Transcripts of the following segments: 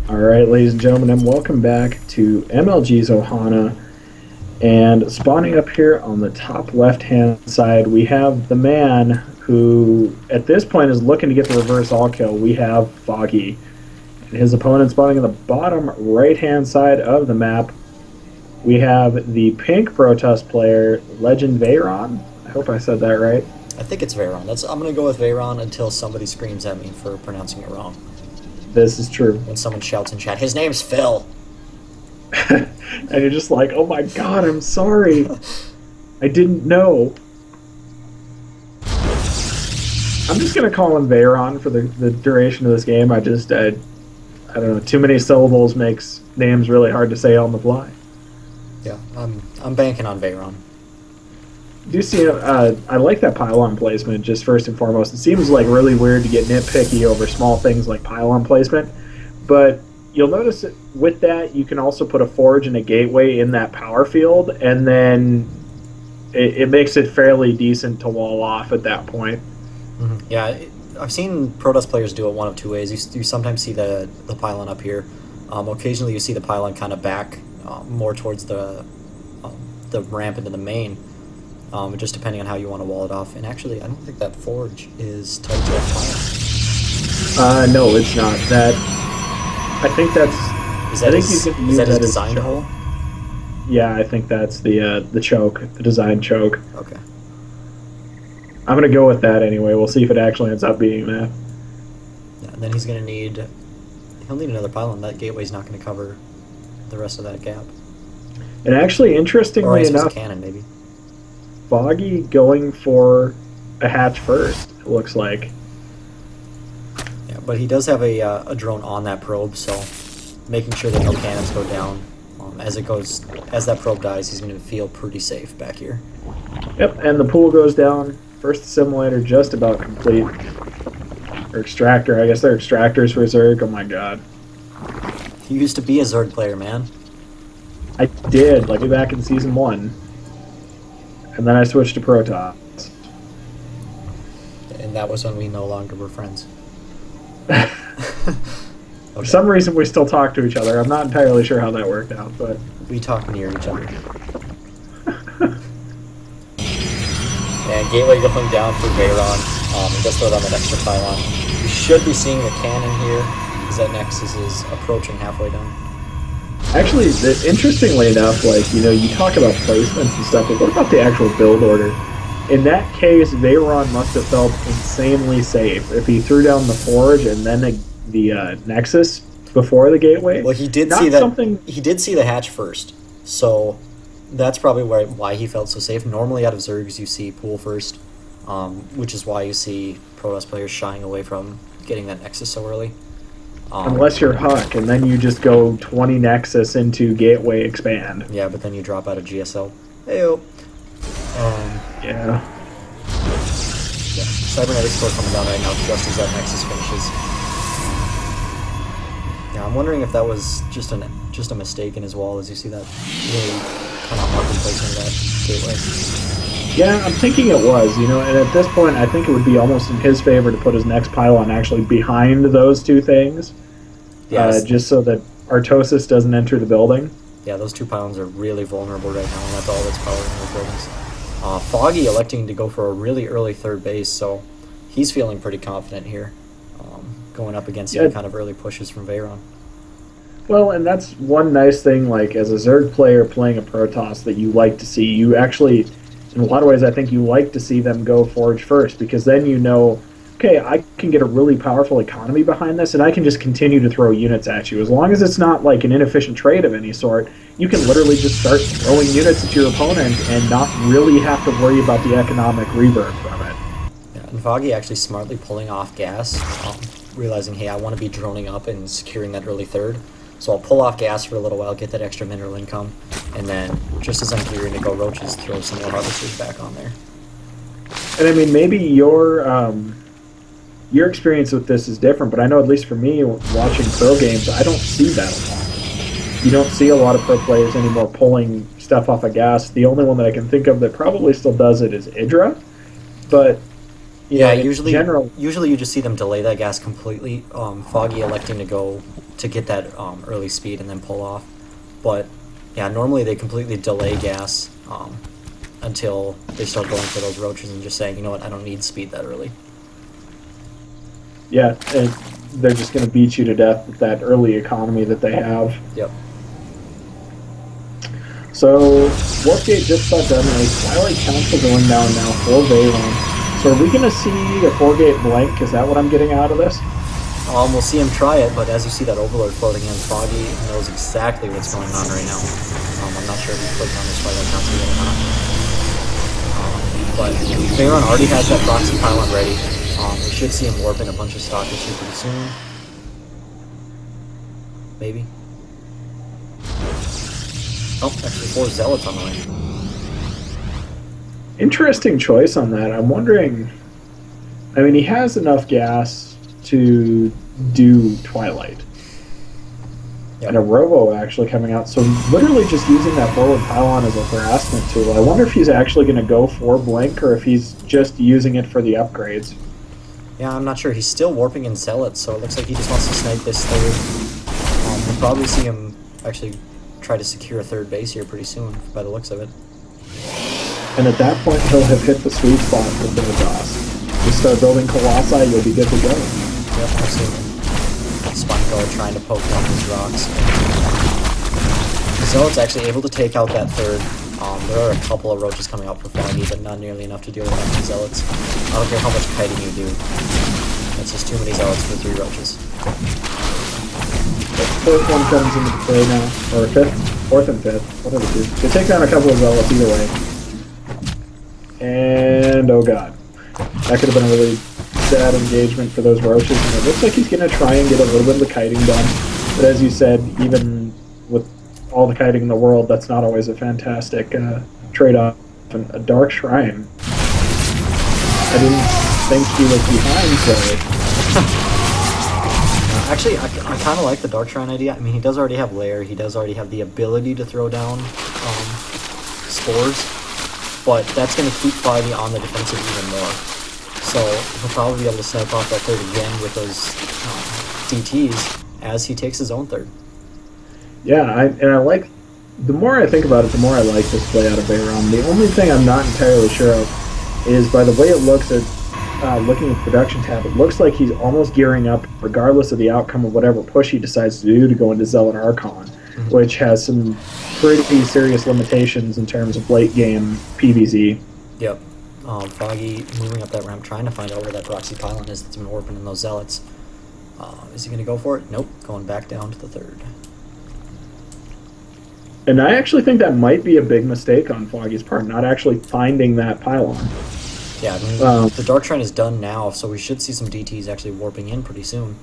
All right, ladies and gentlemen, and welcome back to MLG's Ohana. And spawning up here on the top left-hand side, we have the man who, at this point, is looking to get the reverse all kill. We have Foggy. And his opponent spawning on the bottom right-hand side of the map. We have the pink Protest player, legendveyron. I hope I said that right. I think it's Veyron. I'm going to go with Veyron until somebody screams at me for pronouncing it wrong. This is true. When someone shouts in chat, his name's Phil. And you're just like, oh my god, I'm sorry. I didn't know. I'm just going to call him Veyron for the duration of this game. I don't know, too many syllables makes names really hard to say on the fly. Yeah, I'm banking on Veyron. Do you see, I like that pylon placement, just first and foremost. It seems like really weird to get nitpicky over small things like pylon placement, but you'll notice that with that, you can also put a forge and a gateway in that power field, and then it makes it fairly decent to wall off at that point. Mm-hmm. Yeah, I've seen Protoss players do it one of two ways. You sometimes see the pylon up here. Occasionally you see the pylon kind of back more towards the ramp into the main. Just depending on how you want to wall it off. And actually, I don't think that forge is tied to that pylon. No, it's not. I think that's... Is that his design hole? Yeah, I think that's the choke, the design choke. Okay. I'm going to go with that anyway. We'll see if it actually ends up being that. Yeah, and then he'll need another pylon. That gateway's not going to cover the rest of that gap. And actually, interestingly enough... cannon, maybe. Foggy going for a hatch first, it looks like. Yeah, but he does have a drone on that probe, so making sure that no cannons go down. As that probe dies, he's going to feel pretty safe back here. Yep, and the pool goes down. First assimilator just about complete. Or extractor, I guess they're extractors for Zerg. Oh my god. He used to be a Zerg player, man. I did, like back in Season 1. And then I switched to Protoss. And that was when we no longer were friends. For some reason, we still talk to each other. I'm not entirely sure how that worked out, but... We talk near each other. And gateway going down for Veyron. He does throw down that extra pylon. You should be seeing the cannon here, because that Nexus is approaching halfway down. Actually, interestingly enough, you talk about placements and stuff, but what about the actual build order? In that case, Veyron must have felt insanely safe if he threw down the Forge and then the Nexus before the gateway. Well, he did see that. He did see the hatch first, so that's probably why he felt so safe. Normally, out of Zergs, you see pool first, which is why you see Protoss players shying away from getting that Nexus so early. Unless you're Huck, and then you just go 20 Nexus into Gateway Expand. Yeah, but then you drop out of GSL. Heyo. Yeah. Cybernetic Core coming down right now just as that Nexus finishes. Yeah, I'm wondering if that was just a mistake in his wall, as you see that really kind of awkward placement of that gateway. Yeah, I'm thinking it was, and at this point, I think it would be almost in his favor to put his next pylon actually behind those two things, just so that Artosis doesn't enter the building. Yeah, those two pylons are really vulnerable right now, and that's all that's powering those buildings. Foggy electing to go for a really early third base, so he's feeling pretty confident here, going up against some kind of early pushes from Veyron. Well, and that's one nice thing, as a Zerg player playing a Protoss that you like to see. You actually... In a lot of ways, I think you like to see them go Forge first, because then okay, I can get a really powerful economy behind this, and I can just continue to throw units at you. As long as it's not like an inefficient trade of any sort, you can literally just start throwing units at your opponent and not really have to worry about the economic reverb from it. Yeah, and Foggy actually smartly pulling off gas, realizing, hey, I want to be droning up and securing that early third. So I'll pull off gas for a little while, get that extra mineral income, and then, just as I'm clearing to go roaches, throw some more harvesters back on there. And I mean, maybe your experience with this is different, but I know at least for me, watching pro games, I don't see that a lot. You don't see a lot of pro players anymore pulling stuff off of gas. The only one that I can think of that probably still does it is Idra, but Yeah, usually you just see them delay that gas completely. Foggy electing to go to get that early speed and then pull off. But yeah, normally they completely delay gas until they start going for those roaches and just saying, you know what, I don't need speed that early. Yeah, and they're just going to beat you to death with that early economy that they have. Yep. So, Warpgate just about done. A Twilight Council going down now for Veyron. So are we going to see a 4-gate blank? Is that what I'm getting out of this? We'll see him try it, but as you see that Overlord floating in, Foggy knows exactly what's going on right now. I'm not sure if he's clicking on this Twilight Council yet or not. But Veyron already has that proxy pylon ready. We should see him warping a bunch of stalkers here pretty soon. Maybe. Oh, actually 4 zealots on the way. Interesting choice on that. I'm wondering... I mean, he has enough gas to do Twilight. Yep. And a Robo actually coming out. So literally just using that forward pylon as a harassment tool. I wonder if he's actually going to go for Blink or if he's just using it for the upgrades. Yeah, I'm not sure. He's still warping in zealots, so it looks like he just wants to snipe this third. We'll probably see him actually try to secure a third base here pretty soon, by the looks of it. And at that point, he'll have hit the sweet spot for Woodhaus. Just start building Colossi, you'll be good to go. Yep, absolutely. Spinco trying to poke down these rocks. The Zealot's actually able to take out that third. There are a couple of roaches coming out for Foggy, but not nearly enough to deal with that many Zealots. I don't care how much kiting you do. That's just too many Zealots for 3 roaches. The fourth one comes into play now, or fifth, fourth and fifth, whatever it is. They take down a couple of Zealots either way. And, oh god. That could have been a really sad engagement for those roaches, and it looks like he's going to try and get a little bit of the kiting done. But as you said, even with all the kiting in the world, that's not always a fantastic trade-off. And a Dark Shrine. I didn't think he was behind, so... Actually, I kind of like the Dark Shrine idea. I mean, he does already have Lair, he does already have the ability to throw down spores, but that's going to keep Foggy on the defensive even more. So he'll probably be able to snipe off that third again with those DTs as he takes his own third. Yeah, I like... The more I think about it, the more I like this play out of Veyron. The only thing I'm not entirely sure of is by the way it looks at looking at the production tab, it looks like he's almost gearing up, regardless of the outcome of whatever push he decides to do, to go into Zealot Archon, which has some pretty serious limitations in terms of late game PvZ. Yep. Foggy moving up that ramp, trying to find out where that proxy pylon is that's been warping in those Zealots. Is he going to go for it? Nope. Going back down to the third. And I actually think that might be a big mistake on Foggy's part, not actually finding that pylon. Yeah, I mean, the Dark Shrine is done now, so we should see some DTs actually warping in pretty soon.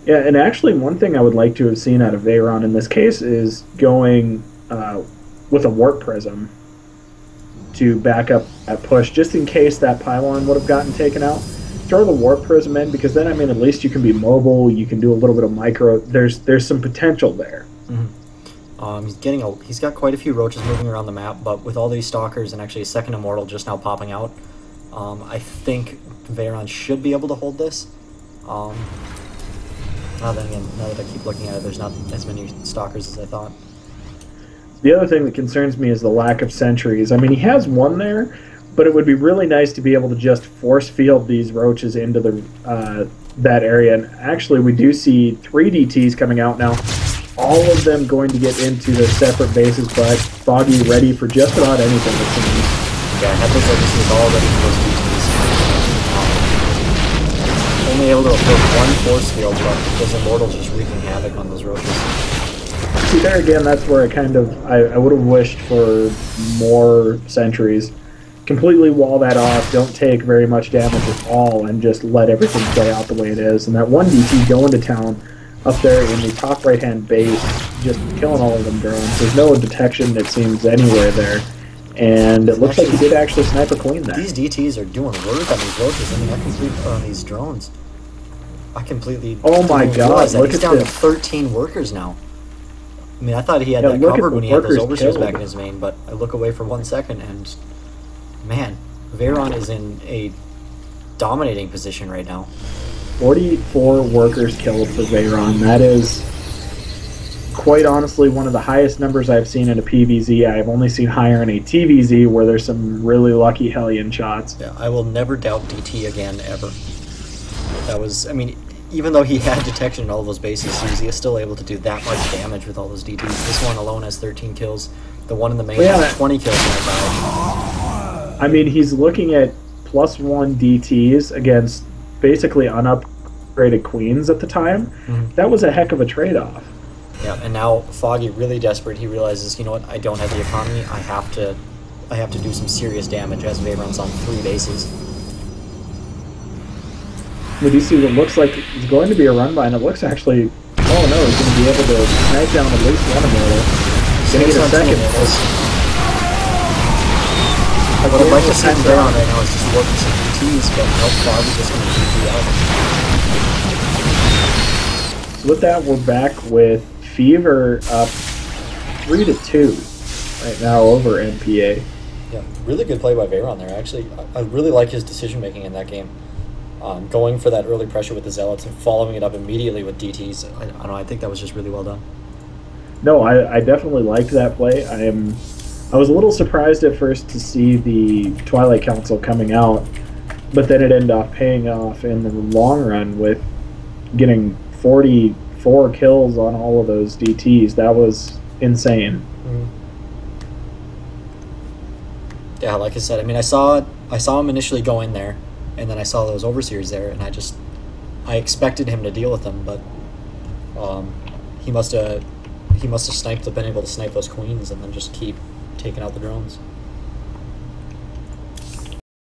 Yeah, and actually one thing I would like to have seen out of Veyron in this case is going with a Warp Prism to back up that push, just in case that pylon would have gotten taken out. Throw the Warp Prism in, because then, I mean, at least you can be mobile, you can do a little bit of micro. There's some potential there. Mm-hmm. He's got quite a few roaches moving around the map, but with all these stalkers and actually a second immortal just now popping out, I think Veyron should be able to hold this. Then again, now that I keep looking at it, there's not as many stalkers as I thought. The other thing that concerns me is the lack of sentries. I mean, he has one there, but it would be really nice to be able to just force field these roaches into the that area. And actually, we do see 3 DTs coming out now. All of them going to get into their separate bases, but Foggy ready for just about anything, it seems. Yeah, I have those roaches all ready for those DTs. Only able to afford 1 force field, but those immortals just wreaking havoc on those roaches. See, there again, that's where I would have wished for more sentries. Completely wall that off, don't take very much damage at all, and just let everything play out the way it is. And that 1 DT going to town up there in the top right-hand base, just killing all of them drones. There's no detection, it seems, anywhere there. And it looks like he did actually snipe a queen there. These DTs are doing work on these roaches. I mean, on these drones. I completely... Oh my god, look he's at down this. to 13 workers now. I mean, I thought he had that covered when he had those overseers back in his main, but I look away for 1 second and... Man, Veyron is in a dominating position right now. 44 workers killed for Veyron. That is, quite honestly, one of the highest numbers I've seen in a PVZ. I've only seen higher in a TVZ where there's some really lucky Hellion shots. Yeah, I will never doubt DT again, ever. That was, I mean, even though he had detection in all those bases, he was still able to do that much damage with all those DTs. This one alone has 13 kills. The one in the main has 20 kills in that round. I mean, he's looking at +1 DTs against basically unupgraded queens at the time. That was a heck of a trade-off. Yeah, and now Foggy, really desperate, he realizes, you know what, I don't have the economy, I have to do some serious damage as Veyron's on 3 bases. We do see what looks like it's going to be a run by, and it looks actually, oh no, he's going to be able to snipe down at least one immortal. Going to get a second. What I'd like to see Veyron right now is just working some DTs, but no, Foggy's just going to DT out. So with that, we're back with Fever up 3-2 right now over MPA. Yeah, really good play by Veyron there. Actually, I really like his decision making in that game. Going for that early pressure with the Zealots and following it up immediately with DTs. I don't know, I think that was just really well done. No, I definitely liked that play. I was a little surprised at first to see the Twilight Council coming out, but then it ended up paying off in the long run with getting 44 kills on all of those DTs. That was insane. Yeah, like I said, I mean, I saw him initially go in there, and then I saw those overseers there, and I expected him to deal with them, but he must have been able to snipe those queens and then just keep taking out the drones.